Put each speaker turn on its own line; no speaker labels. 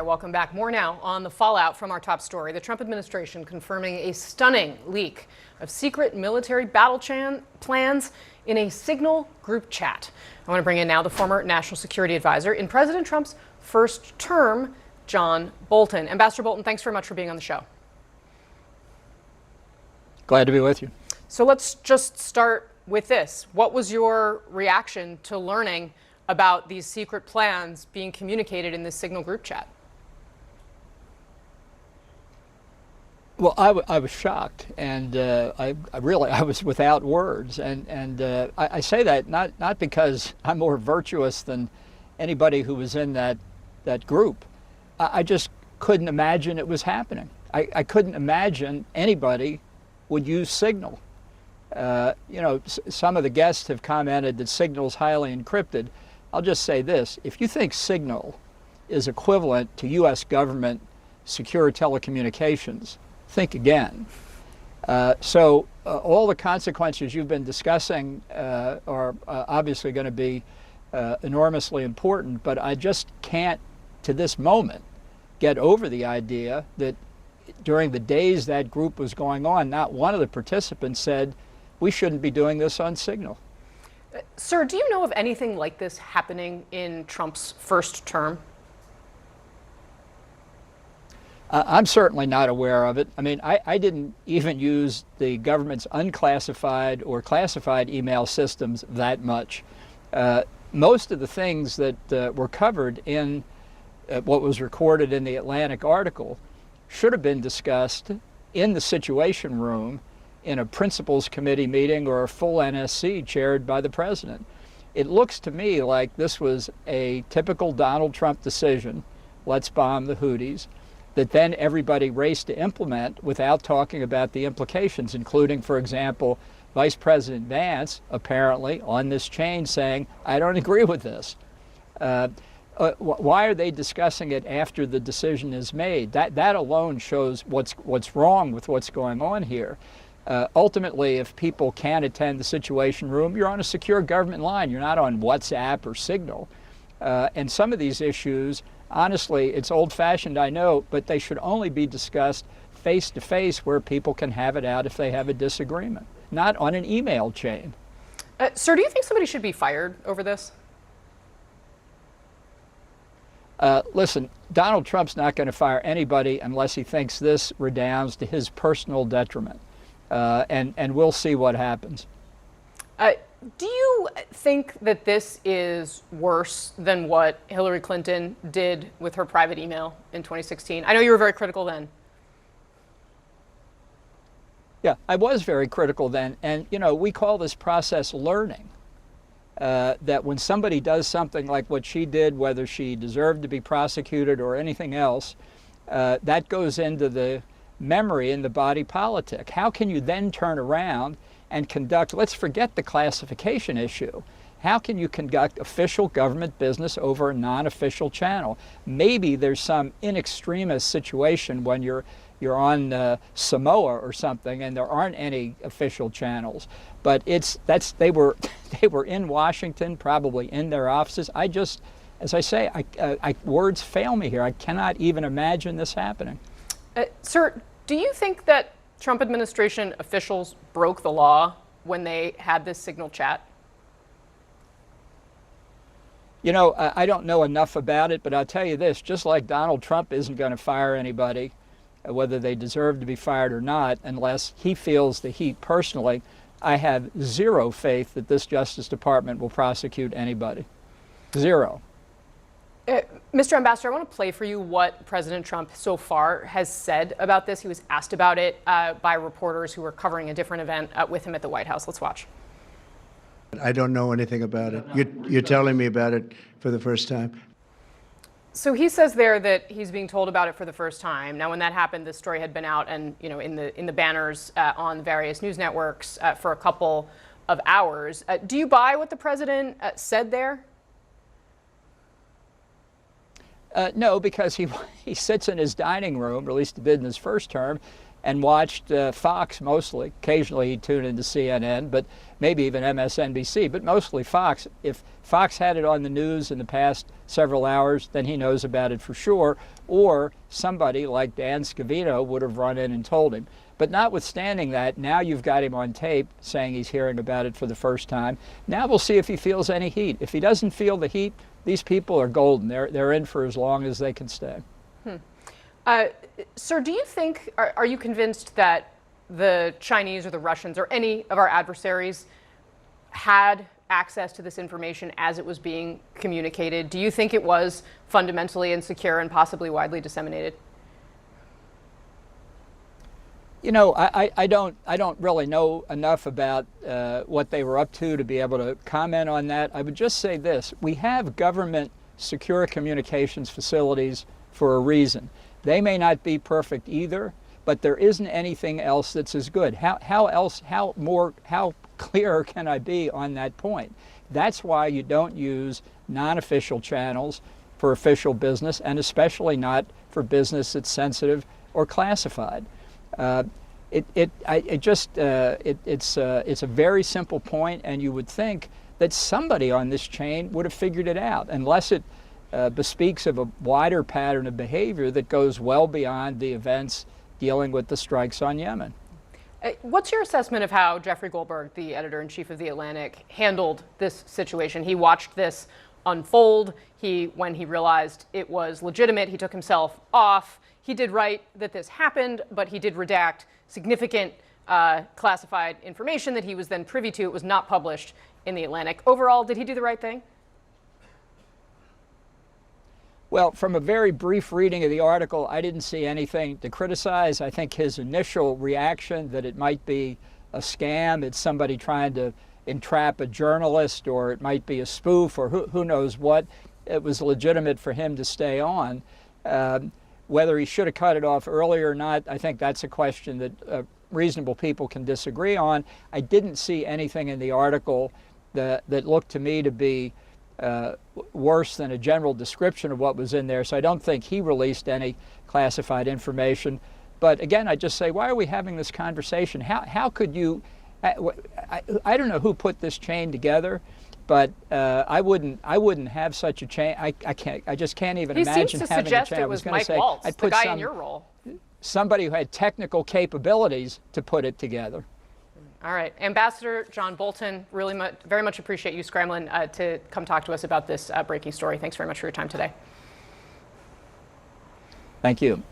right, welcome back. More now on the fallout from our top story. The Trump administration confirming a stunning leak of secret military battle plans in a Signal group chat. I want to bring in now the former national security advisor in President Trump's first term, John Bolton. Ambassador Bolton, thanks very much for being on the show.
Glad to be with you.
So let's just start with this. What was your reaction to learning about these secret plans being communicated in this Signal group chat?
Well, I was shocked, and I was without words, and I say that not because I'm more virtuous than anybody who was in that group. I just couldn't imagine it was happening. I couldn't imagine anybody would use Signal. Some of the guests have commented that Signal's highly encrypted. I'll just say this: if you think Signal is equivalent to U.S. government secure telecommunications, think again. All the consequences you've been discussing are obviously going to be enormously important, but I just can't, to this moment, get over the idea that during the days that group was going on, not one of the participants said, we shouldn't be doing this on Signal.
Sir, do you know of anything like this happening in Trump's first term?
I'm certainly not aware of it. I mean, I didn't even use the government's unclassified or classified email systems that much. Most of the things that were covered in what was recorded in the Atlantic article should have been discussed in the Situation Room in a principals committee meeting or a full NSC chaired by the president. It looks to me like this was a typical Donald Trump decision, let's bomb the Houthis, that then everybody raced to implement without talking about the implications, including, for example, Vice President Vance apparently on this chain saying, I don't agree with this. Why are they discussing it after the decision is made? That alone shows what's wrong with what's going on here. Ultimately, if people can't attend the Situation Room, you're on a secure government line. You're not on WhatsApp or Signal. And some of these issues, honestly, it's old-fashioned, I know, but they should only be discussed face-to-face where people can have it out if they have a disagreement, not on an email chain.
Sir, do you think somebody should be fired over this?
Listen, Donald Trump's not going to fire anybody unless he thinks this redounds to his personal detriment. And we'll see what happens.
Do you think that this is worse than what Hillary Clinton did with her private email in 2016? I know you were very critical then.
Yeah, I was very critical then. And, we call this process learning. That when somebody does something like what she did, whether she deserved to be prosecuted or anything else, that goes into the memory in the body politic. How can you then turn around and conduct, let's forget the classification issue. How can you conduct official government business over a non-official channel? Maybe there's some in extremis situation when you're on Samoa or something and there aren't any official channels. But they were in Washington, probably in their offices. As I say, words fail me here. I cannot even imagine this happening.
Sir, do you think that Trump administration officials broke the law when they had this Signal chat?
I don't know enough about it, but I'll tell you this, just like Donald Trump isn't going to fire anybody, whether they deserve to be fired or not, unless he feels the heat personally, I have zero faith that this Justice Department will prosecute anybody. Zero.
Mr. Ambassador, I want to play for you what President Trump so far has said about this. He was asked about it by reporters who were covering a different event with him at the White House. Let's watch.
I don't know anything about it. You're telling me about it for the first time.
So he says there that he's being told about it for the first time. Now, when that happened, the story had been out and in the banners on various news networks for a couple of hours. Do you buy what the president said there?
No, because he sits in his dining room, or at least he did in his first term, and watched Fox mostly. Occasionally he'd tune into CNN, but maybe even MSNBC, but mostly Fox. If Fox had it on the news in the past several hours, then he knows about it for sure, or somebody like Dan Scavino would have run in and told him. But notwithstanding that, now you've got him on tape saying he's hearing about it for the first time. Now we'll see if he feels any heat. If he doesn't feel the heat, these people are golden. They're in for as long as they can stay.
Sir, do you think, are you convinced that the Chinese or the Russians or any of our adversaries had access to this information as it was being communicated? Do you think it was fundamentally insecure and possibly widely disseminated?
You know, I don't really know enough about what they were up to be able to comment on that. I would just say this: we have government secure communications facilities for a reason. They may not be perfect either, but there isn't anything else that's as good. How clear can I be on that point? That's why you don't use non-official channels for official business, and especially not for business that's sensitive or classified. It's a very simple point, and you would think that somebody on this chain would have figured it out, unless it bespeaks of a wider pattern of behavior that goes well beyond the events dealing with the strikes on Yemen.
What's your assessment of how Jeffrey Goldberg, the editor-in-chief of The Atlantic, handled this situation? He watched this unfold. When he realized it was legitimate, he took himself off. He did write that this happened, but he did redact significant classified information that he was then privy to. It was not published in The Atlantic. Overall, did he do the right thing?
Well, from a very brief reading of the article, I didn't see anything to criticize. I think his initial reaction that it might be a scam, it's somebody trying to entrap a journalist, or it might be a spoof, or who knows what, it was legitimate for him to stay on. Whether he should have cut it off earlier or not, I think that's a question that reasonable people can disagree on. I didn't see anything in the article that looked to me to be worse than a general description of what was in there, so I don't think he released any classified information. But again, I just say, why are we having this conversation? How could you, I don't know who put this chain together, but I wouldn't have such a chain. I just can't even imagine having a chain.
He seems to suggest it was Mike Waltz, the guy in your role.
Somebody who had technical capabilities to put it together.
All right. Ambassador John Bolton, very much appreciate you scrambling to come talk to us about this breaking story. Thanks very much for your time today.
Thank you.